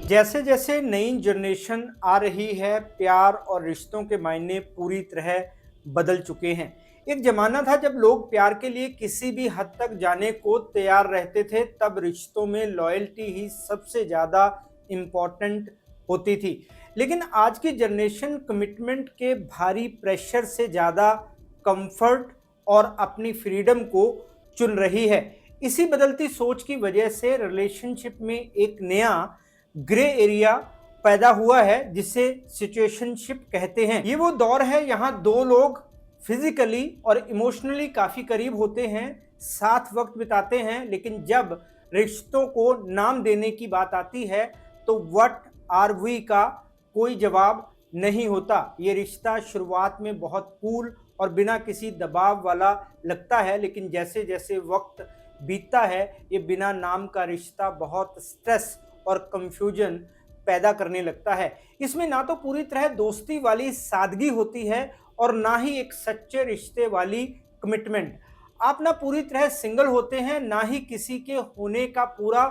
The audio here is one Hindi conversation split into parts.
जैसे जैसे नई जनरेशन आ रही है, प्यार और रिश्तों के मायने पूरी तरह बदल चुके हैं। एक ज़माना था जब लोग प्यार के लिए किसी भी हद तक जाने को तैयार रहते थे, तब रिश्तों में लॉयल्टी ही सबसे ज़्यादा इम्पोर्टेंट होती थी। लेकिन आज की जनरेशन कमिटमेंट के भारी प्रेशर से ज़्यादा कंफर्ट और अपनी फ्रीडम को चुन रही है। इसी बदलती सोच की वजह से रिलेशनशिप में एक नया ग्रे एरिया पैदा हुआ है जिसे सिचुएशनशिप कहते हैं। ये वो दौर है यहाँ दो लोग फिजिकली और इमोशनली काफी करीब होते हैं, साथ वक्त बिताते हैं, लेकिन जब रिश्तों को नाम देने की बात आती है तो व्हाट आर वी का कोई जवाब नहीं होता। ये रिश्ता शुरुआत में बहुत कूल और बिना किसी दबाव वाला लगता है, लेकिन जैसे जैसे वक्त बीतता है ये बिना नाम का रिश्ता बहुत स्ट्रेस और कंफ्यूजन पैदा करने लगता है। इसमें ना तो पूरी तरह दोस्ती वाली सादगी होती है और ना ही एक सच्चे रिश्ते वाली कमिटमेंट। आप ना पूरी तरह सिंगल होते हैं, ना ही किसी के होने का पूरा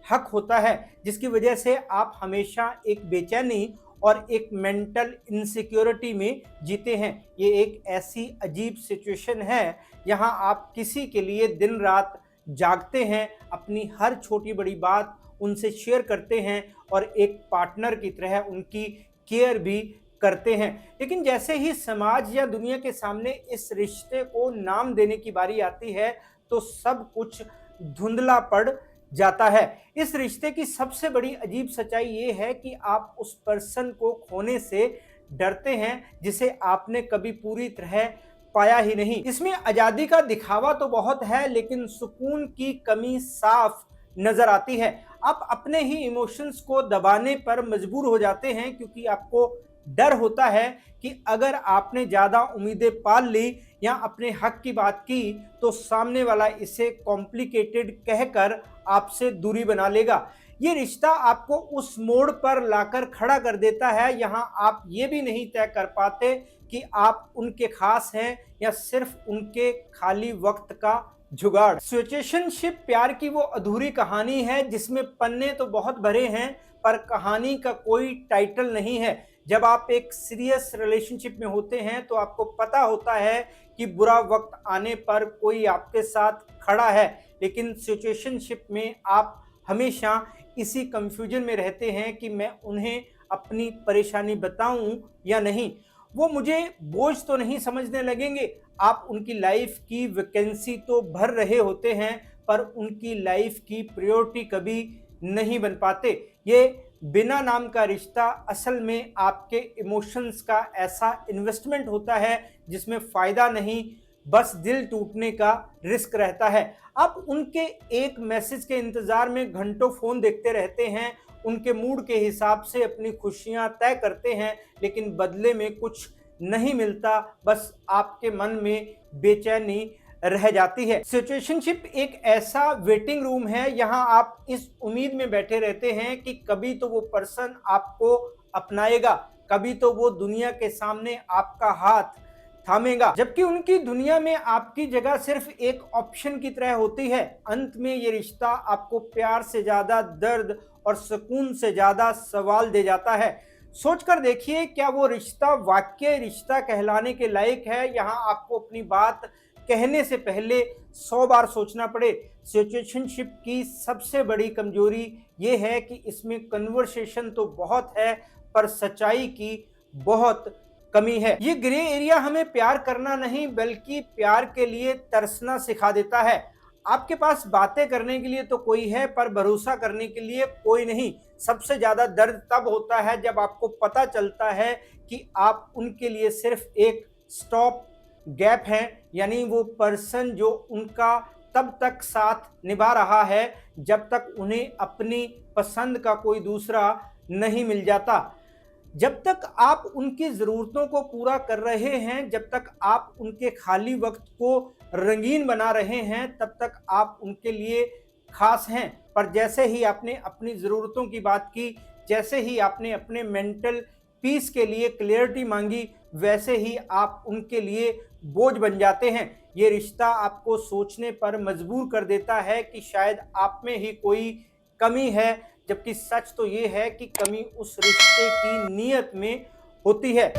हक होता है, जिसकी वजह से आप हमेशा एक बेचैनी और एक मेंटल इनसिक्योरिटी में जीते हैं। ये एक ऐसी अजीब सिचुएशन है यहाँ आप किसी के लिए दिन रात जागते हैं, अपनी हर छोटी बड़ी बात उनसे शेयर करते हैं और एक पार्टनर की तरह उनकी केयर भी करते हैं। लेकिन जैसे ही समाज या दुनिया के सामने इस रिश्ते को नाम देने की बारी आती है तो सब कुछ धुंधला पड़ जाता है। इस रिश्ते की सबसे बड़ी अजीब सच्चाई ये है कि आप उस पर्सन को खोने से डरते हैं जिसे आपने कभी पूरी तरह पाया ही नहीं। इसमें आज़ादी का दिखावा तो बहुत है, लेकिन सुकून की कमी साफ नजर आती है। आप अपने ही इमोशंस को दबाने पर मजबूर हो जाते हैं क्योंकि आपको डर होता है कि अगर आपने ज़्यादा उम्मीदें पाल ली या अपने हक की बात की तो सामने वाला इसे कॉम्प्लिकेटेड कहकर आपसे दूरी बना लेगा। ये रिश्ता आपको उस मोड़ पर लाकर खड़ा कर देता है, यहाँ आप ये भी नहीं तय कर पाते कि आप उनके खास हैं या सिर्फ उनके खाली वक्त का जुगाड़। सिचुएशनशिप प्यार की वो अधूरी कहानी है जिसमें पन्ने तो बहुत भरे हैं पर कहानी का कोई टाइटल नहीं है। जब आप एक सीरियस रिलेशनशिप में होते हैं तो आपको पता होता है कि बुरा वक्त आने पर कोई आपके साथ खड़ा है, लेकिन सिचुएशनशिप में आप हमेशा इसी कंफ्यूजन में रहते हैं कि मैं उन्हें अपनी परेशानी बताऊं या नहीं। वो मुझे बोझ तो नहीं समझने लगेंगे। आप उनकी लाइफ की वैकेंसी तो भर रहे होते हैं पर उनकी लाइफ की प्रायोरिटी कभी नहीं बन पाते। ये बिना नाम का रिश्ता असल में आपके इमोशंस का ऐसा इन्वेस्टमेंट होता है जिसमें फ़ायदा नहीं, बस दिल टूटने का रिस्क रहता है। आप उनके एक मैसेज के इंतज़ार में घंटों फ़ोन देखते रहते हैं, उनके मूड के हिसाब से अपनी खुशियां तय करते हैं, लेकिन बदले में कुछ नहीं मिलता, बस आपके मन में बेचैनी रह जाती है। सिचुएशनशिप एक ऐसा वेटिंग रूम है, यहाँ आप इस उम्मीद में बैठे रहते हैं कि कभी तो वो पर्सन आपको अपनाएगा, कभी तो वो दुनिया के सामने आपका हाथ थामेगा, जबकि उनकी दुनिया में आपकी जगह सिर्फ एक ऑप्शन की तरह होती है। अंत में ये रिश्ता आपको प्यार से ज्यादा दर्द और सुकून से ज्यादा सवाल दे जाता है। सोचकर देखिए, क्या वो रिश्ता वाकई रिश्ता कहलाने के लायक है? यहाँ आपको अपनी बात कहने से पहले 100 बार सोचना पड़े। सिचुएशनशिप की सबसे बड़ी कमजोरी ये है कि इसमें कन्वर्सेशन तो बहुत है पर सच्चाई की बहुत कमी है। ये ग्रे एरिया हमें प्यार करना नहीं बल्कि प्यार के लिए तरसना सिखा देता है। आपके पास बातें करने के लिए तो कोई है पर भरोसा करने के लिए कोई नहीं। सबसे ज्यादा दर्द तब होता है जब आपको पता चलता है कि आप उनके लिए सिर्फ एक स्टॉप गैप है, यानी वो पर्सन जो उनका तब तक साथ निभा रहा है जब तक उन्हें अपनी पसंद का कोई दूसरा नहीं मिल जाता। जब तक आप उनकी ज़रूरतों को पूरा कर रहे हैं, जब तक आप उनके खाली वक्त को रंगीन बना रहे हैं, तब तक आप उनके लिए खास हैं। पर जैसे ही आपने अपनी ज़रूरतों की बात की, जैसे ही आपने अपने मेंटल पीस के लिए क्लियरिटी मांगी, वैसे ही आप उनके लिए बोझ बन जाते हैं। ये रिश्ता आपको सोचने पर मजबूर कर देता है कि शायद आप में ही कोई कमी है जबकि सच तो ये है कि कमी उस रिश्ते की नीयत में होती है।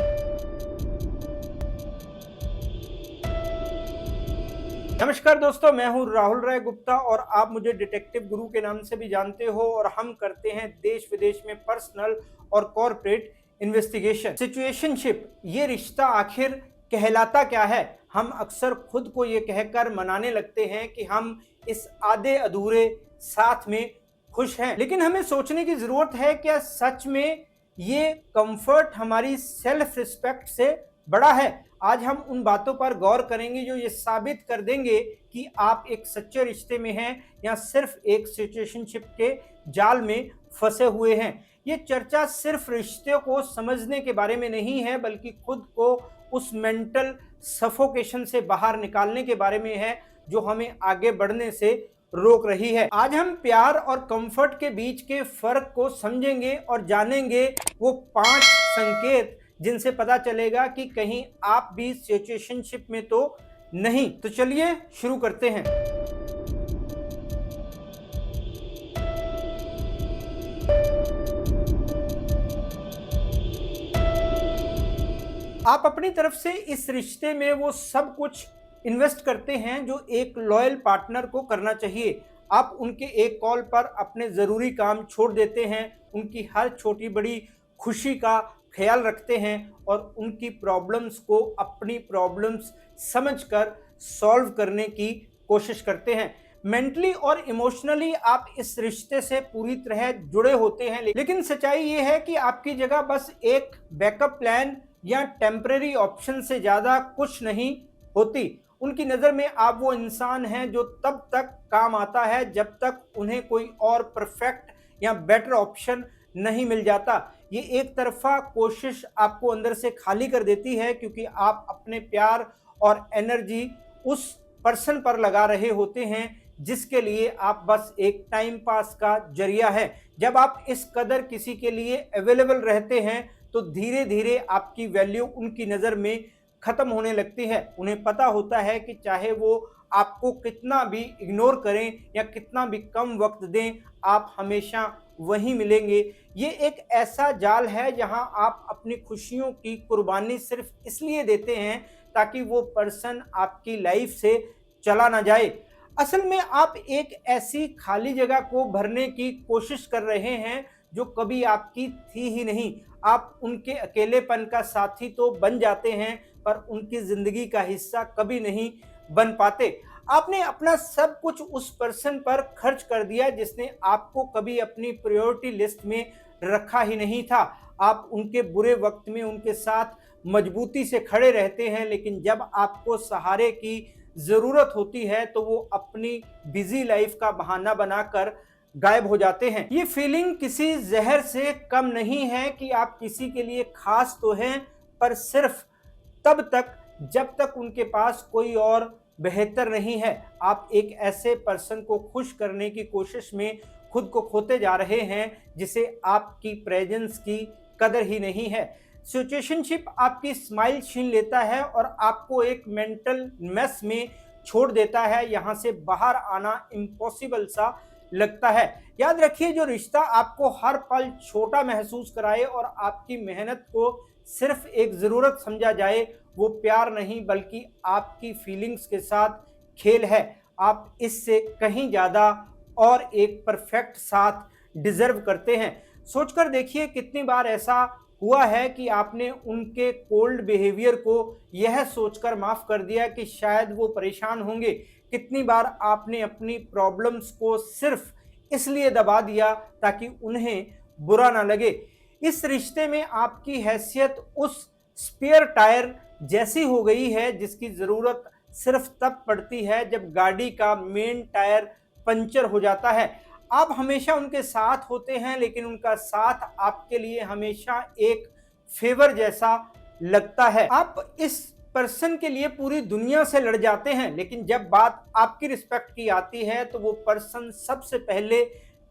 नमस्कार दोस्तों, मैं हूं राहुल राय गुप्ता और आप मुझे डिटेक्टिव गुरु के नाम से भी जानते हो और हम करते हैं देश विदेश में पर्सनल और कॉर्पोरेट इन्वेस्टिगेशन। सिचुएशनशिप ये रिश्ता आखिर कहलाता क्या है? हम अक्सर खुद को ये कहकर मनाने लगते हैं कि हम इस आधे अधूरे साथ में खुश हैं, लेकिन हमें सोचने की जरूरत है, क्या सच में ये कंफर्ट हमारी सेल्फ रिस्पेक्ट से बड़ा है? आज हम उन बातों पर गौर करेंगे जो ये साबित कर देंगे कि आप एक सच्चे रिश्ते में हैं या सिर्फ एक सिचुएशनशिप के जाल में फंसे हुए हैं। ये चर्चा सिर्फ रिश्ते को समझने के बारे में नहीं है, बल्कि खुद को उस मेंटल सफोकेशन से बाहर निकालने के बारे में है जो हमें आगे बढ़ने से रोक रही है। आज हम प्यार और कंफर्ट के बीच के फर्क को समझेंगे और जानेंगे वो 5 संकेत जिनसे पता चलेगा कि कहीं आप भी सिचुएशनशिप में तो नहीं। तो चलिए शुरू करते हैं। आप अपनी तरफ से इस रिश्ते में वो सब कुछ इन्वेस्ट करते हैं जो एक लॉयल पार्टनर को करना चाहिए। आप उनके एक कॉल पर अपने ज़रूरी काम छोड़ देते हैं, उनकी हर छोटी बड़ी खुशी का ख्याल रखते हैं और उनकी प्रॉब्लम्स को अपनी प्रॉब्लम्स समझकर सॉल्व करने की कोशिश करते हैं। मेंटली और इमोशनली आप इस रिश्ते से पूरी तरह जुड़े होते हैं, लेकिन सच्चाई ये है कि आपकी जगह बस एक बैकअप प्लान या टेम्परेरी ऑप्शन से ज़्यादा कुछ नहीं होती। उनकी नज़र में आप वो इंसान हैं जो तब तक काम आता है जब तक उन्हें कोई और परफेक्ट या बेटर ऑप्शन नहीं मिल जाता। ये एक तरफा कोशिश आपको अंदर से खाली कर देती है, क्योंकि आप अपने प्यार और एनर्जी उस पर्सन पर लगा रहे होते हैं जिसके लिए आप बस एक टाइम पास का जरिया है। जब आप इस कदर किसी के लिए अवेलेबल रहते हैं तो धीरे धीरे आपकी वैल्यू उनकी नज़र में ख़त्म होने लगती है। उन्हें पता होता है कि चाहे वो आपको कितना भी इग्नोर करें या कितना भी कम वक्त दें, आप हमेशा वहीं मिलेंगे। ये एक ऐसा जाल है जहां आप अपनी खुशियों की कुर्बानी सिर्फ इसलिए देते हैं ताकि वो पर्सन आपकी लाइफ से चला ना जाए। असल में आप एक ऐसी खाली जगह को भरने की कोशिश कर रहे हैं जो कभी आपकी थी ही नहीं। आप उनके अकेलेपन का साथी तो बन जाते हैं, पर उनकी जिंदगी का हिस्सा कभी नहीं बन पाते। आपने अपना सब कुछ उस पर्सन पर खर्च कर दिया जिसने आपको कभी अपनी प्रायोरिटी लिस्ट में रखा ही नहीं था। आप उनके बुरे वक्त में उनके साथ मजबूती से खड़े रहते हैं, लेकिन जब आपको सहारे की ज़रूरत होती है तो वो अपनी बिजी लाइफ का बहाना बनाकर गायब हो जाते हैं। ये फीलिंग किसी जहर से कम नहीं है कि आप किसी के लिए खास तो हैं, पर सिर्फ तब तक जब तक उनके पास कोई और बेहतर नहीं है। आप एक ऐसे पर्सन को खुश करने की कोशिश में खुद को खोते जा रहे हैं जिसे आपकी प्रेजेंस की कदर ही नहीं है। सिचुएशनशिप आपकी स्माइल छीन लेता है और आपको एक मेंटल मेस में छोड़ देता है। यहाँ से बाहर आना इम्पॉसिबल सा लगता है। याद रखिए, जो रिश्ता आपको हर पल छोटा महसूस कराए और आपकी मेहनत को सिर्फ एक ज़रूरत समझा जाए, वो प्यार नहीं बल्कि आपकी फीलिंग्स के साथ खेल है। आप इससे कहीं ज़्यादा और एक परफेक्ट साथ डिज़र्व करते हैं। सोचकर देखिए, कितनी बार ऐसा हुआ है कि आपने उनके कोल्ड बिहेवियर को यह सोचकर माफ़ कर दिया कि शायद वो परेशान होंगे। कितनी बार आपने अपनी प्रॉब्लम्स को सिर्फ इसलिए दबा दिया ताकि उन्हें बुरा ना लगे। इस रिश्ते में आपकी हैसियत उस स्पेयर टायर जैसी हो गई है जिसकी ज़रूरत सिर्फ तब पड़ती है जब गाड़ी का मेन टायर पंचर हो जाता है। आप हमेशा उनके साथ होते हैं, लेकिन उनका साथ आपके लिए हमेशा एक फेवर जैसा लगता है। आप इस पर्सन के लिए पूरी दुनिया से लड़ जाते हैं, लेकिन जब बात आपकी रिस्पेक्ट की आती है तो वो पर्सन सबसे पहले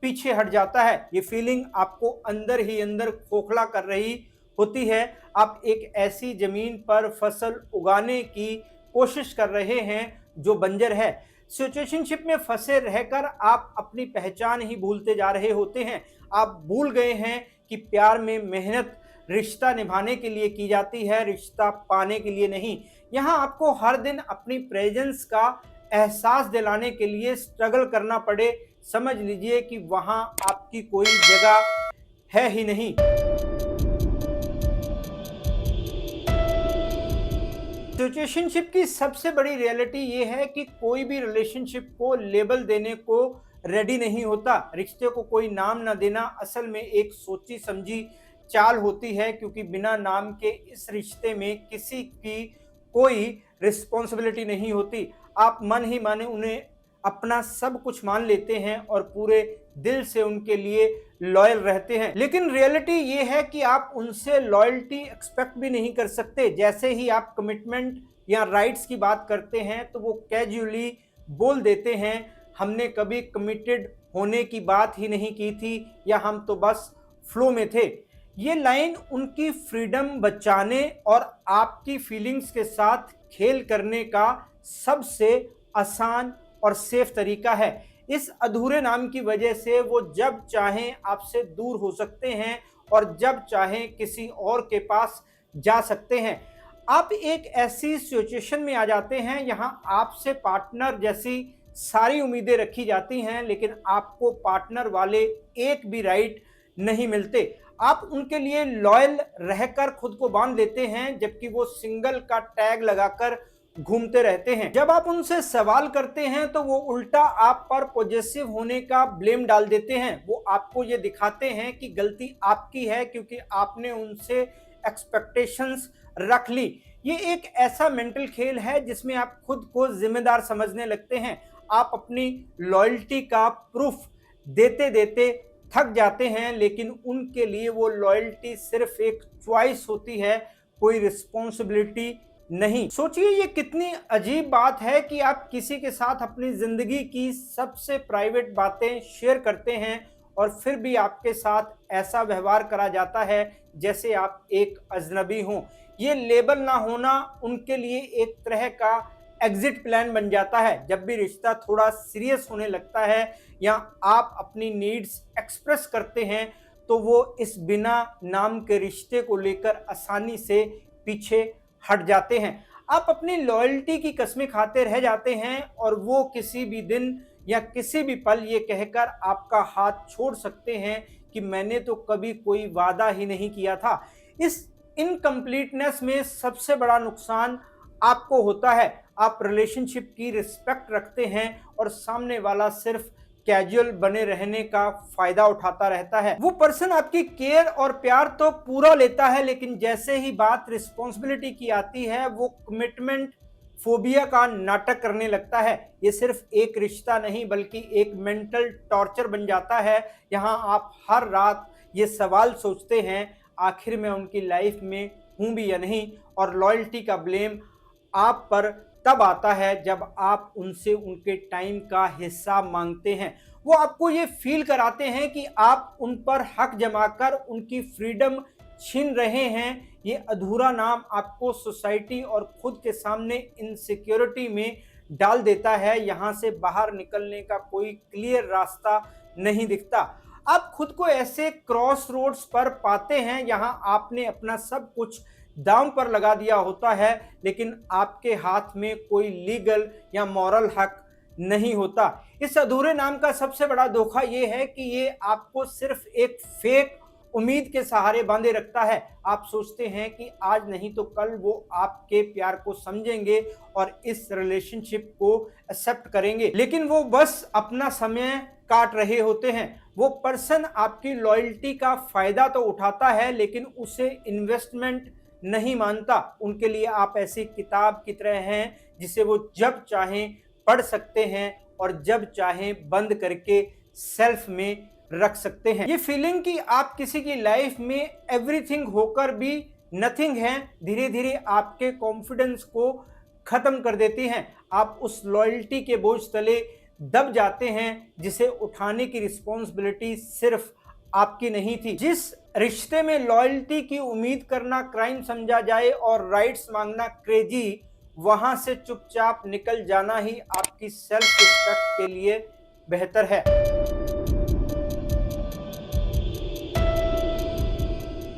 पीछे हट जाता है। ये फीलिंग आपको अंदर ही अंदर खोखला कर रही होती है। आप एक ऐसी जमीन पर फसल उगाने की कोशिश कर रहे हैं जो बंजर है। सिचुएशनशिप में फंसे रहकर आप अपनी पहचान ही भूलते जा रहे होते हैं। आप भूल गए हैं कि प्यार में मेहनत रिश्ता निभाने के लिए की जाती है, रिश्ता पाने के लिए नहीं। यहाँ आपको हर दिन अपनी प्रेजेंस का एहसास दिलाने के लिए स्ट्रगल करना पड़े, समझ लीजिए कि वहाँ आपकी कोई जगह है ही नहीं। सिचुएशनशिप की सबसे बड़ी रियलिटी ये है कि कोई भी रिलेशनशिप को लेबल देने को रेडी नहीं होता। रिश्ते को कोई नाम ना देना असल में एक सोची समझी चाल होती है, क्योंकि बिना नाम के इस रिश्ते में किसी की कोई रिस्पॉन्सिबिलिटी नहीं होती। आप मन ही माने उन्हें अपना सब कुछ मान लेते हैं और पूरे दिल से उनके लिए लॉयल रहते हैं, लेकिन रियलिटी ये है कि आप उनसे लॉयल्टी एक्सपेक्ट भी नहीं कर सकते। जैसे ही आप कमिटमेंट या राइट्स की बात करते हैं तो वो कैजुअली बोल देते हैं, हमने कभी कमिटेड होने की बात ही नहीं की थी, या हम तो बस फ्लो में थे। ये लाइन उनकी फ्रीडम बचाने और आपकी फीलिंग्स के साथ खेल करने का सबसे आसान और सेफ तरीका है। इस अधूरे नाम की वजह से वो जब चाहें आपसे दूर हो सकते हैं और जब चाहें किसी और के पास जा सकते हैं। आप एक ऐसी सिचुएशन में आ जाते हैं यहाँ आपसे पार्टनर जैसी सारी उम्मीदें रखी जाती हैं, लेकिन आपको पार्टनर वाले एक भी राइट नहीं मिलते। आप उनके लिए लॉयल रहकर खुद को बांध लेते हैं, जबकि वो सिंगल का टैग लगाकर घूमते रहते हैं। जब आप उनसे सवाल करते हैं तो वो उल्टा आप पर पॉजेसिव होने का ब्लेम डाल देते हैं। वो आपको ये दिखाते हैं कि गलती आपकी है क्योंकि आपने उनसे एक्सपेक्टेशंस रख ली। ये एक ऐसा मेंटल खेल है जिसमें आप खुद को जिम्मेदार समझने लगते हैं। आप अपनी लॉयल्टी का प्रूफ देते देते थक जाते हैं, लेकिन उनके लिए वो लॉयल्टी सिर्फ एक चॉइस होती है, कोई रिस्पॉन्सिबिलिटी नहीं। सोचिए ये कितनी अजीब बात है कि आप किसी के साथ अपनी जिंदगी की सबसे प्राइवेट बातें शेयर करते हैं और फिर भी आपके साथ ऐसा व्यवहार करा जाता है जैसे आप एक अजनबी हों। ये लेबल ना होना उनके लिए एक तरह का एग्जिट प्लान बन जाता है। जब भी रिश्ता थोड़ा सीरियस होने लगता है या आप अपनी नीड्स एक्सप्रेस करते हैं तो वो इस बिना नाम के रिश्ते को लेकर आसानी से पीछे हट जाते हैं। आप अपनी लॉयल्टी की कस्में खाते रह जाते हैं और वो किसी भी दिन या किसी भी पल ये कहकर आपका हाथ छोड़ सकते हैं कि मैंने तो कभी कोई वादा ही नहीं किया था। इस इनकम्प्लीटनेस में सबसे बड़ा नुकसान आपको होता है। आप रिलेशनशिप की रिस्पेक्ट रखते हैं और सामने वाला सिर्फ कैजुअल बने रहने का फायदा उठाता रहता है। वो पर्सन आपकी केयर और प्यार तो पूरा लेता है, लेकिन जैसे ही बात रिस्पॉन्सिबिलिटी की आती है वो कमिटमेंट फोबिया का नाटक करने लगता है। ये सिर्फ एक रिश्ता नहीं बल्कि एक मेंटल टॉर्चर बन जाता है। यहाँ आप हर रात ये सवाल सोचते हैं, आखिर मैं उनकी लाइफ में हूँ भी या नहीं, और लॉयल्टी का ब्लेम आप पर तब आता है जब आप उनसे उनके टाइम का हिस्सा मांगते हैं। वो आपको ये फील कराते हैं कि आप उन पर हक जमाकर उनकी फ्रीडम छीन रहे हैं। ये अधूरा नाम आपको सोसाइटी और खुद के सामने इनसिक्योरिटी में डाल देता है। यहाँ से बाहर निकलने का कोई क्लियर रास्ता नहीं दिखता। आप खुद को ऐसे क्रॉस रोड्स पर पाते हैं, यहाँ आपने अपना सब कुछ दांव पर लगा दिया होता है, लेकिन आपके हाथ में कोई लीगल या मॉरल हक नहीं होता। इस अधूरे नाम का सबसे बड़ा धोखा यह है कि ये आपको सिर्फ एक फेक उम्मीद के सहारे बांधे रखता है। आप सोचते हैं कि आज नहीं तो कल वो आपके प्यार को समझेंगे और इस रिलेशनशिप को एक्सेप्ट करेंगे, लेकिन वो बस अपना समय काट रहे होते हैं। वो पर्सन आपकी लॉयल्टी का फायदा तो उठाता है, लेकिन उसे इन्वेस्टमेंट नहीं मानता। उनके लिए आप ऐसी किताब की तरह हैं जिसे वो जब चाहें पढ़ सकते हैं और जब चाहें बंद करके सेल्फ में रख सकते हैं। ये फीलिंग कि आप किसी की लाइफ में एवरीथिंग होकर भी नथिंग है, धीरे धीरे आपके कॉन्फिडेंस को खत्म कर देती हैं। आप उस लॉयल्टी के बोझ तले दब जाते हैं जिसे उठाने की रिस्पॉन्सिबिलिटी सिर्फ आपकी नहीं थी। जिस रिश्ते में लॉयल्टी की उम्मीद करना क्राइम समझा जाए और राइट्स मांगना क्रेजी, वहां से चुपचाप निकल जाना ही आपकी सेल्फ रिस्पेक्ट के लिए बेहतर है।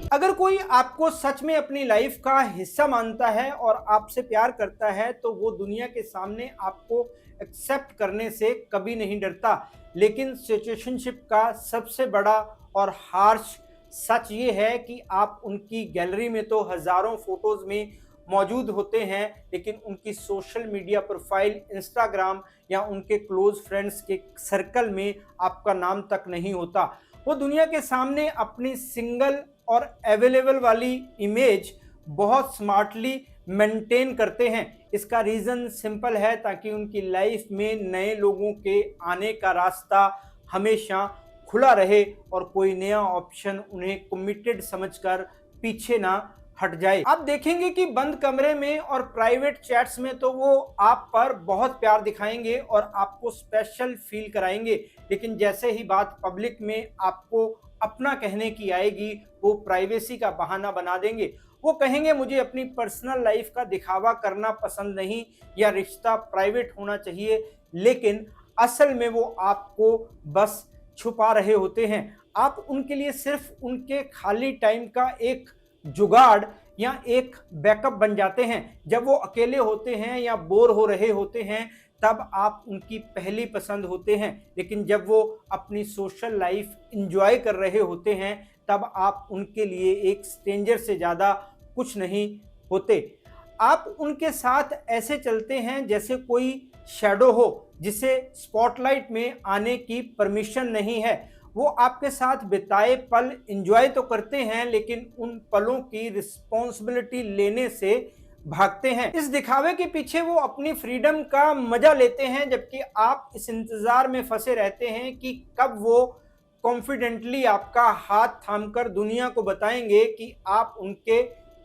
अगर कोई आपको सच में अपनी लाइफ का हिस्सा मानता है और आपसे प्यार करता है तो वो दुनिया के सामने आपको एक्सेप्ट करने से कभी नहीं डरता। लेकिन सिचुएशनशिप का सबसे बड़ा और हार्श सच ये है कि आप उनकी गैलरी में तो हजारों फोटोज में मौजूद होते हैं, लेकिन उनकी सोशल मीडिया प्रोफाइल, इंस्टाग्राम या उनके क्लोज फ्रेंड्स के सर्कल में आपका नाम तक नहीं होता। वो दुनिया के सामने अपनी सिंगल और अवेलेबल वाली इमेज बहुत स्मार्टली मेंटेन करते हैं। इसका रीज़न सिंपल है, ताकि उनकी लाइफ में नए लोगों के आने का रास्ता हमेशा खुला रहे और कोई नया ऑप्शन उन्हें कमिटेड समझकर पीछे ना हट जाए। आप देखेंगे कि बंद कमरे में और प्राइवेट चैट्स में तो वो आप पर बहुत प्यार दिखाएंगे और आपको स्पेशल फील कराएंगे, लेकिन जैसे ही बात पब्लिक में आपको अपना कहने की आएगी, वो प्राइवेसी का बहाना बना देंगे। वो कहेंगे मुझे अपनी पर्सनल लाइफ का दिखावा करना पसंद नहीं या रिश्ता प्राइवेट होना चाहिए, लेकिन असल में वो आपको बस छुपा रहे होते हैं। आप उनके लिए सिर्फ उनके खाली टाइम का एक जुगाड़ या एक बैकअप बन जाते हैं। जब वो अकेले होते हैं या बोर हो रहे होते हैं तब आप उनकी पहली पसंद होते हैं, लेकिन जब वो अपनी सोशल लाइफ एंजॉय कर रहे होते हैं तब आप उनके लिए एक स्ट्रेंजर से ज़्यादा कुछ नहीं होते। आप उनके साथ ऐसे चलते हैं जैसे कोई शैडो हो जिसे स्पॉटलाइट में आने की परमिशन नहीं है। वो आपके साथ बिताए पल एंजॉय तो करते हैं, लेकिन उन पलों की रिस्पॉन्सिबिलिटी लेने से भागते हैं। इस दिखावे के पीछे वो अपनी फ्रीडम का मजा लेते हैं, जबकि आप इस इंतजार में फंसे रहते हैं कि कब वो कॉन्फिडेंटली आपका हाथ थामकर दुनिया को बताएंगे कि आप उनके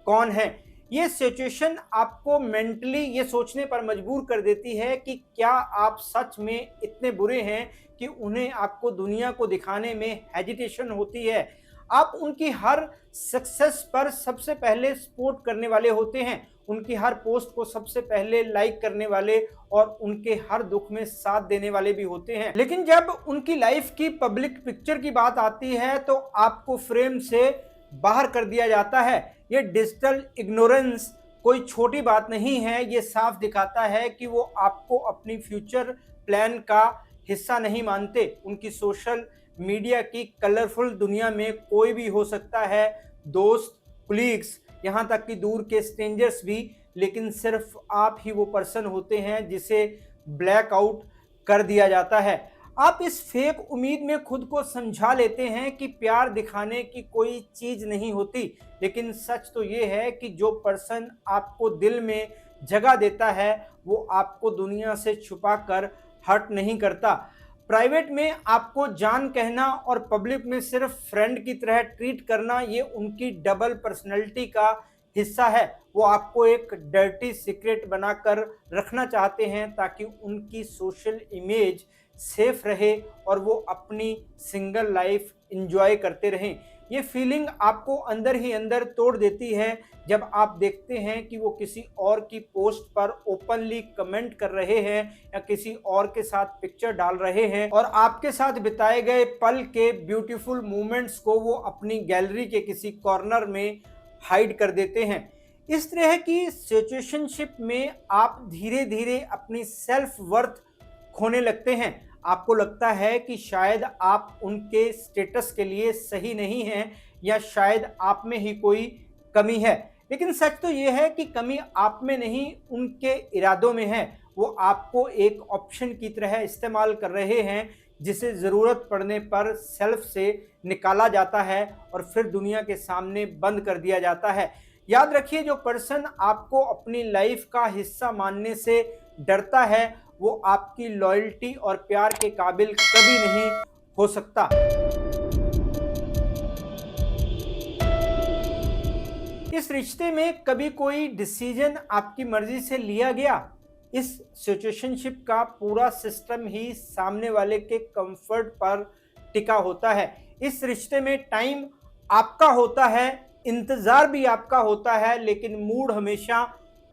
कौन हैं। ये सिचुएशन आपको मेंटली ये सोचने पर मजबूर कर देती है कि क्या आप सच में इतने बुरे हैं कि उन्हें आपको दुनिया को दिखाने में हेजिटेशन होती है। आप उनकी हर सक्सेस पर सबसे पहले सपोर्ट करने वाले होते हैं, उनकी हर पोस्ट को सबसे पहले लाइक करने वाले और उनके हर दुख में साथ देने वाले भी होते हैं। लेकिन जब उनकी लाइफ की पब्लिक पिक्चर की बात आती है तो आपको फ्रेम से बाहर कर दिया जाता है। ये डिजिटल इग्नोरेंस कोई छोटी बात नहीं है, ये साफ दिखाता है कि वो आपको अपनी फ्यूचर प्लान का हिस्सा नहीं मानते। उनकी सोशल मीडिया की कलरफुल दुनिया में कोई भी हो सकता है, दोस्त, कुलीग्स, यहाँ तक कि दूर के स्ट्रेंजर्स भी, लेकिन सिर्फ आप ही वो पर्सन होते हैं जिसे ब्लैक आउट कर दिया जाता है। आप इस फेक उम्मीद में खुद को समझा लेते हैं कि प्यार दिखाने की कोई चीज़ नहीं होती, लेकिन सच तो ये है कि जो पर्सन आपको दिल में जगह देता है वो आपको दुनिया से छुपा कर हर्ट नहीं करता। प्राइवेट में आपको जान कहना और पब्लिक में सिर्फ फ्रेंड की तरह ट्रीट करना, ये उनकी डबल पर्सनैलिटी का हिस्सा है। वो आपको एक डर्टी सीक्रेट बनाकर रखना चाहते हैं ताकि उनकी सोशल इमेज सेफ रहे और वो अपनी सिंगल लाइफ एंजॉय करते रहें। ये फीलिंग आपको अंदर ही अंदर तोड़ देती है जब आप देखते हैं कि वो किसी और की पोस्ट पर ओपनली कमेंट कर रहे हैं या किसी और के साथ पिक्चर डाल रहे हैं और आपके साथ बिताए गए पल के ब्यूटीफुल मोमेंट्स को वो अपनी गैलरी के किसी कॉर्नर में हाइड कर देते हैं। इस तरह की सिचुएशनशिप में आप धीरे धीरे अपनी सेल्फ वर्थ खोने लगते हैं। आपको लगता है कि शायद आप उनके स्टेटस के लिए सही नहीं हैं या शायद आप में ही कोई कमी है, लेकिन सच तो ये है कि कमी आप में नहीं, उनके इरादों में है। वो आपको एक ऑप्शन की तरह इस्तेमाल कर रहे हैं जिसे ज़रूरत पड़ने पर सेल्फ से निकाला जाता है और फिर दुनिया के सामने बंद कर दिया जाता है। याद रखिए, जो पर्सन आपको अपनी लाइफ का हिस्सा मानने से डरता है वो आपकी लॉयल्टी और प्यार के काबिल कभी नहीं हो सकता। इस रिश्ते में कभी कोई डिसीजन आपकी मर्जी से लिया गया? इस सिचुएशनशिप का पूरा सिस्टम ही सामने वाले के कंफर्ट पर टिका होता है। इस रिश्ते में टाइम आपका होता है, इंतजार भी आपका होता है, लेकिन मूड हमेशा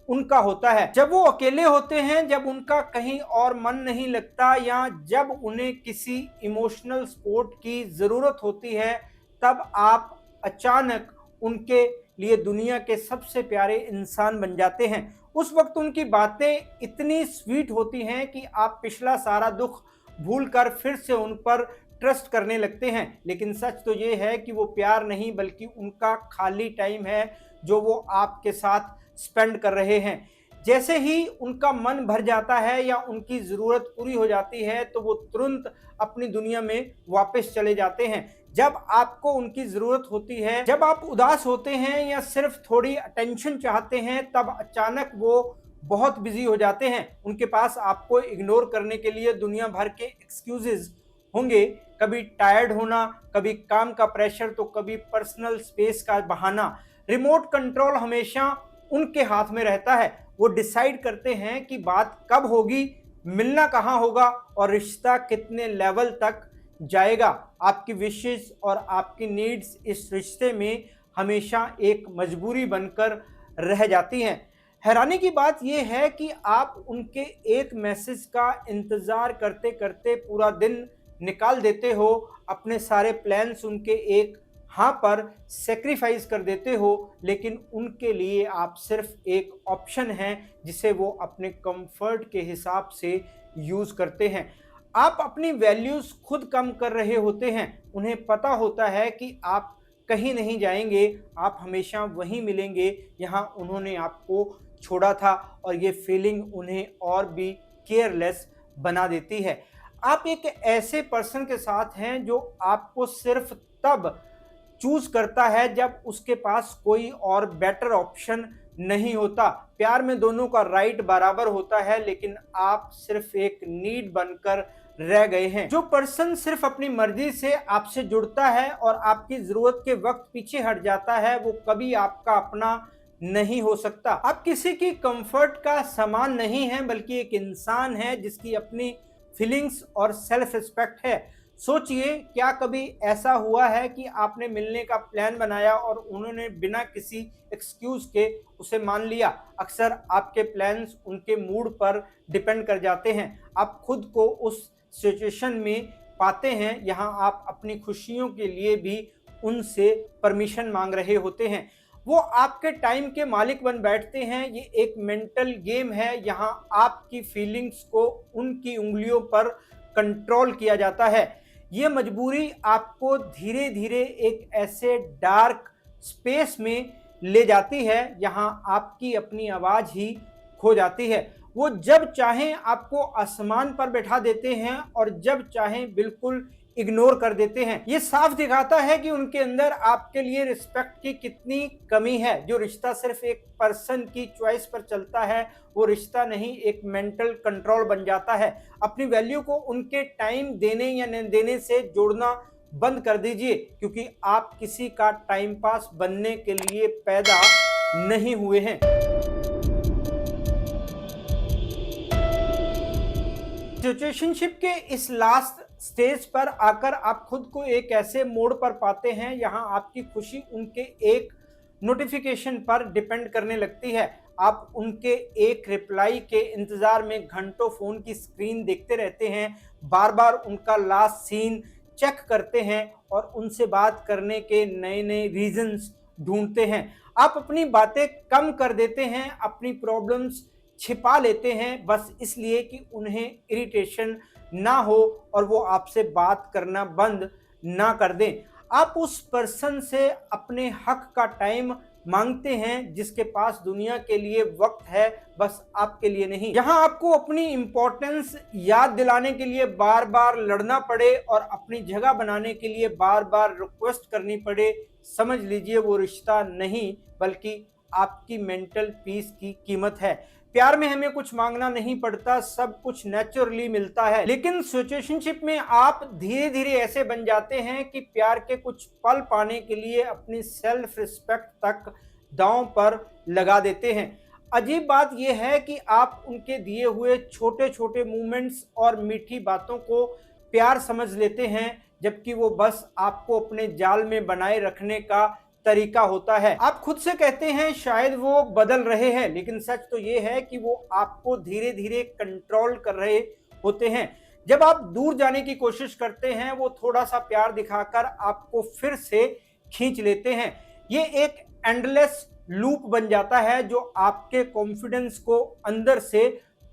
उनका होता है। जब वो अकेले होते हैं, जब उनका कहीं और मन नहीं लगता या जब उन्हें किसी इमोशनल सपोर्ट की ज़रूरत होती है, तब आप अचानक उनके लिए दुनिया के सबसे प्यारे इंसान बन जाते हैं। उस वक्त उनकी बातें इतनी स्वीट होती हैं कि आप पिछला सारा दुख भूलकर फिर से उन पर ट्रस्ट करने लगते हैं। लेकिन सच तो ये है कि वो प्यार नहीं बल्कि उनका खाली टाइम है जो वो आपके साथ स्पेंड कर रहे हैं। जैसे ही उनका मन भर जाता है या उनकी ज़रूरत पूरी हो जाती है तो वो तुरंत अपनी दुनिया में वापस चले जाते हैं। जब आपको उनकी ज़रूरत होती है, जब आप उदास होते हैं या सिर्फ थोड़ी अटेंशन चाहते हैं, तब अचानक वो बहुत बिजी हो जाते हैं। उनके पास आपको इग्नोर करने के लिए दुनिया भर के एक्सक्यूजेज होंगे, कभी टायर्ड होना, कभी काम का प्रेशर, तो कभी पर्सनल स्पेस का बहाना। रिमोट कंट्रोल हमेशा उनके हाथ में रहता है। वो डिसाइड करते हैं कि बात कब होगी, मिलना कहाँ होगा और रिश्ता कितने लेवल तक जाएगा। आपकी विशेष और आपकी नीड्स इस रिश्ते में हमेशा एक मजबूरी बनकर रह जाती हैं। हैरानी की बात यह है कि आप उनके एक मैसेज का इंतज़ार करते करते पूरा दिन निकाल देते हो, अपने सारे प्लान्स उनके एक हाँ पर सेक्रीफाइस कर देते हो, लेकिन उनके लिए आप सिर्फ एक ऑप्शन है जिसे वो अपने कंफर्ट के हिसाब से यूज़ करते हैं। आप अपनी वैल्यूज़ खुद कम कर रहे होते हैं। उन्हें पता होता है कि आप कहीं नहीं जाएंगे, आप हमेशा वहीं मिलेंगे जहां उन्होंने आपको छोड़ा था, और ये फीलिंग उन्हें और भी केयरलेस बना देती है। आप एक ऐसे पर्सन के साथ हैं जो आपको सिर्फ तब चूज करता है जब उसके पास कोई और बेटर ऑप्शन नहीं होता। प्यार में दोनों का राइट बराबर होता है, लेकिन आप सिर्फ एक नीड बनकर रह गए हैं। जो पर्सन सिर्फ अपनी मर्जी से आपसे जुड़ता है और आपकी जरूरत के वक्त पीछे हट जाता है, वो कभी आपका अपना नहीं हो सकता। आप किसी की कंफर्ट का सामान नहीं है, बल्कि एक इंसान है जिसकी अपनी फीलिंग्स और सेल्फ रिस्पेक्ट है। सोचिए, क्या कभी ऐसा हुआ है कि आपने मिलने का प्लान बनाया और उन्होंने बिना किसी एक्सक्यूज के उसे मान लिया? अक्सर आपके प्लान्स उनके मूड पर डिपेंड कर जाते हैं। आप खुद को उस सिचुएशन में पाते हैं यहाँ आप अपनी खुशियों के लिए भी उनसे परमिशन मांग रहे होते हैं। वो आपके टाइम के मालिक बन बैठते हैं। ये एक मेंटल गेम है, यहाँ आपकी फीलिंग्स को उनकी उंगलियों पर कंट्रोल किया जाता है। ये मजबूरी आपको धीरे धीरे एक ऐसे डार्क स्पेस में ले जाती है जहां आपकी अपनी आवाज ही खो जाती है। वो जब चाहें आपको आसमान पर बैठा देते हैं और जब चाहें बिल्कुल इग्नोर कर देते हैं। ये साफ दिखाता है कि उनके अंदर आपके लिए रिस्पेक्ट की कितनी कमी है। जो रिश्ता सिर्फ एक पर्सन की चॉइस पर चलता है, वो रिश्ता नहीं, एक मेंटल कंट्रोल बन जाता है। अपनी वैल्यू को उनके टाइम देने या न देने से जोड़ना बंद कर दीजिए, क्योंकि आप किसी का टाइम पास बनने के लिए पैदा नहीं हुए हैं। सिचुएशनशिप के इस लास्ट स्टेज पर आकर आप खुद को एक ऐसे मोड़ पर पाते हैं जहां आपकी खुशी उनके एक नोटिफिकेशन पर डिपेंड करने लगती है। आप उनके एक रिप्लाई के इंतजार में घंटों फोन की स्क्रीन देखते रहते हैं, बार बार उनका लास्ट सीन चेक करते हैं और उनसे बात करने के नए नए रीजंस ढूंढते हैं। आप अपनी बातें कम कर देते हैं, अपनी प्रॉब्लम्स छिपा लेते हैं, बस इसलिए कि उन्हें इरिटेशन ना हो और वो आपसे बात करना बंद ना कर दें। आप उस पर्सन से अपने हक का टाइम मांगते हैं जिसके पास दुनिया के लिए वक्त है, बस आपके लिए नहीं। यहाँ आपको अपनी इंपॉर्टेंस याद दिलाने के लिए बार बार लड़ना पड़े और अपनी जगह बनाने के लिए बार बार रिक्वेस्ट करनी पड़े, समझ लीजिए वो रिश्ता नहीं बल्कि आपकी मेंटल पीस की कीमत है। प्यार में हमें कुछ मांगना नहीं पड़ता, सब कुछ नेचुरली मिलता है। लेकिन सिचुएशनशिप में आप धीरे धीरे ऐसे बन जाते हैं कि प्यार के कुछ पल पाने के लिए अपनी सेल्फ रिस्पेक्ट तक दांव पर लगा देते हैं। अजीब बात यह है कि आप उनके दिए हुए छोटे छोटे मूवमेंट्स और मीठी बातों को प्यार समझ लेते हैं, जबकि वो बस आपको अपने जाल में बनाए रखने का तरीका होता है। आप खुद से कहते हैं शायद वो बदल रहे हैं, लेकिन सच तो ये है कि वो आपको धीरे धीरे कंट्रोल कर रहे होते हैं। जब आप दूर जाने की कोशिश करते हैं, वो थोड़ा सा प्यार दिखाकर आपको फिर से खींच लेते हैं। ये एक एंडलेस लूप बन जाता है जो आपके कॉन्फिडेंस को अंदर से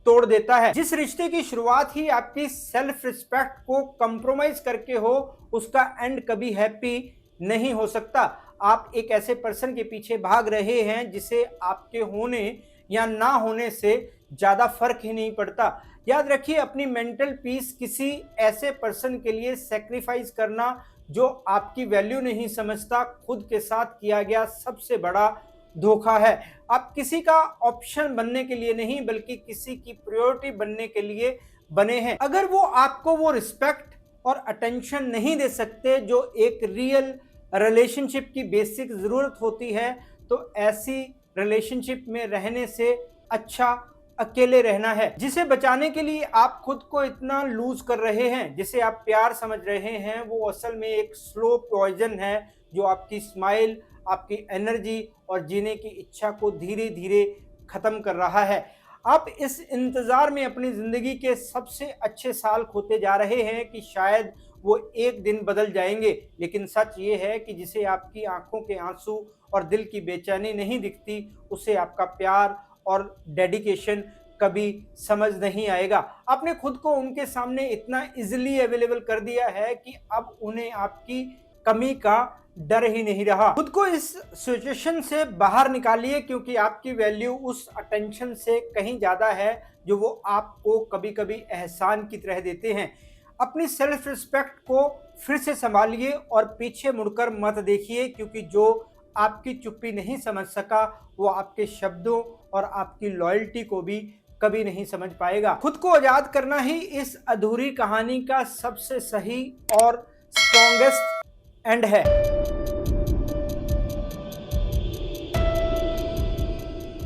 तोड़ देता है। जिस रिश्ते की शुरुआत ही आपकी सेल्फ रिस्पेक्ट को कंप्रोमाइज करके हो, उसका एंड कभी हैप्पी नहीं हो सकता। आप एक ऐसे पर्सन के पीछे भाग रहे हैं जिसे आपके होने या ना होने से ज्यादा फर्क ही नहीं पड़ता। याद रखिए, अपनी मेंटल पीस किसी ऐसे पर्सन के लिए सैक्रिफाइस करना जो आपकी वैल्यू नहीं समझता, खुद के साथ किया गया सबसे बड़ा धोखा है। आप किसी का ऑप्शन बनने के लिए नहीं, बल्कि किसी की प्रायोरिटी बनने के लिए बने हैं। अगर वो आपको वो रिस्पेक्ट और अटेंशन नहीं दे सकते जो एक रियल रिलेशनशिप की बेसिक जरूरत होती है, तो ऐसी रिलेशनशिप में रहने से अच्छा अकेले रहना है। जिसे बचाने के लिए आप खुद को इतना लूज कर रहे हैं, जिसे आप प्यार समझ रहे हैं, वो असल में एक स्लो पॉइजन है जो आपकी स्माइल, आपकी एनर्जी और जीने की इच्छा को धीरे धीरे खत्म कर रहा है। आप इस इंतजार में अपनी जिंदगी के सबसे अच्छे साल खोते जा रहे हैं कि शायद वो एक दिन बदल जाएंगे, लेकिन सच ये है कि जिसे आपकी आंखों के आंसू और दिल की बेचैनी नहीं दिखती, उसे आपका प्यार और डेडिकेशन कभी समझ नहीं आएगा। आपने खुद को उनके सामने इतना इजीली अवेलेबल कर दिया है कि अब उन्हें आपकी कमी का डर ही नहीं रहा। खुद को इस सिचुएशन से बाहर निकालिए, क्योंकि आपकी वैल्यू उस अटेंशन से कहीं ज्यादा है जो वो आपको कभी कभी एहसान की तरह देते हैं। अपनी सेल्फ रिस्पेक्ट को फिर से संभालिए और पीछे मुड़कर मत देखिए, क्योंकि जो आपकी चुप्पी नहीं समझ सका, वो आपके शब्दों और आपकी लॉयल्टी को भी कभी नहीं समझ पाएगा। खुद को आजाद करना ही इस अधूरी कहानी का सबसे सही और स्ट्रॉन्गेस्ट एंड है।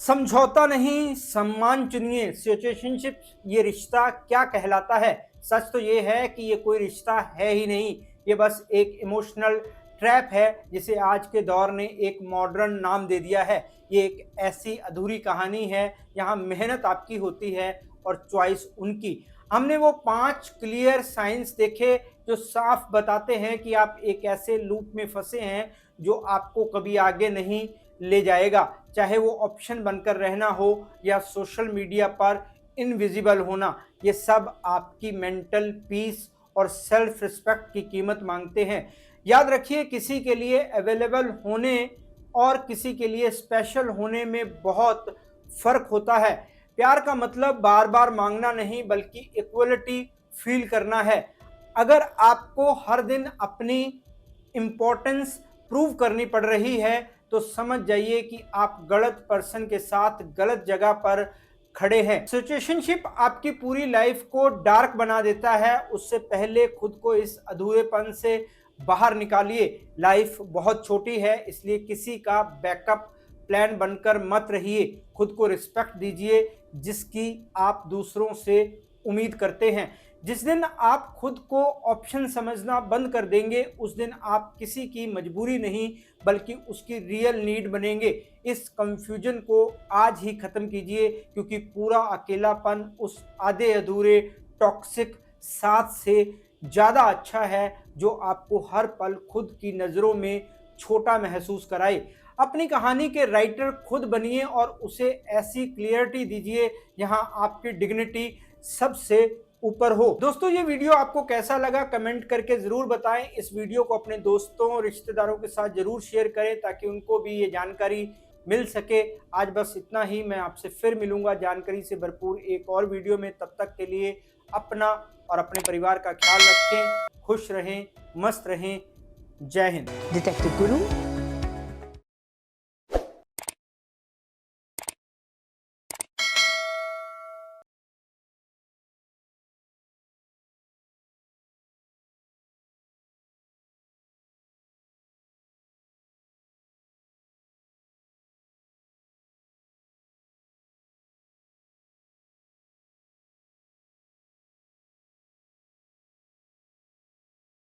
समझौता नहीं, सम्मान चुनिए। सिचुएशनशिप ये रिश्ता क्या कहलाता है? सच तो ये है कि ये कोई रिश्ता है ही नहीं, ये बस एक इमोशनल ट्रैप है जिसे आज के दौर ने एक मॉडर्न नाम दे दिया है। ये एक ऐसी अधूरी कहानी है, यहाँ मेहनत आपकी होती है और चॉइस उनकी। हमने वो 5 क्लियर साइंस देखे जो साफ बताते हैं कि आप एक ऐसे लूप में फंसे हैं जो आपको कभी आगे नहीं ले जाएगा, चाहे वो ऑप्शन बनकर रहना हो या सोशल मीडिया पर इनविजिबल होना। ये सब आपकी मेंटल पीस और सेल्फ रिस्पेक्ट की कीमत मांगते हैं। याद रखिए, किसी के लिए अवेलेबल होने और किसी के लिए स्पेशल होने में बहुत फर्क होता है। प्यार का मतलब बार बार मांगना नहीं, बल्कि इक्वलिटी फील करना है। अगर आपको हर दिन अपनी इम्पोर्टेंस प्रूव करनी पड़ रही है, तो समझ जाइए कि आप गलत पर्सन के साथ गलत जगह पर खड़े हैं। सिचुएशनशिप आपकी पूरी लाइफ को डार्क बना देता है। उससे पहले खुद को इस अधूरेपन से बाहर निकालिए। लाइफ बहुत छोटी है, इसलिए किसी का बैकअप प्लान बनकर मत रहिए। खुद को रिस्पेक्ट दीजिए जिसकी आप दूसरों से उम्मीद करते हैं। जिस दिन आप खुद को ऑप्शन समझना बंद कर देंगे, उस दिन आप किसी की मजबूरी नहीं बल्कि उसकी रियल नीड बनेंगे। इस कंफ्यूजन को आज ही खत्म कीजिए, क्योंकि पूरा अकेलापन उस आधे अधूरे टॉक्सिक साथ से ज़्यादा अच्छा है जो आपको हर पल खुद की नज़रों में छोटा महसूस कराए। अपनी कहानी के राइटर खुद बनिए और उसे ऐसी क्लियरिटी दीजिए जहां आपकी डिग्निटी सबसे ऊपर हो। दोस्तों, ये वीडियो आपको कैसा लगा कमेंट करके ज़रूर बताएं। इस वीडियो को अपने दोस्तों और रिश्तेदारों के साथ ज़रूर शेयर करें ताकि उनको भी ये जानकारी मिल सके। आज बस इतना ही। मैं आपसे फिर मिलूंगा जानकारी से भरपूर एक और वीडियो में। तब तक के लिए अपना और अपने परिवार का ख्याल रखें, खुश रहें, मस्त रहें। जय हिंद। डिटेक्टिव गुरु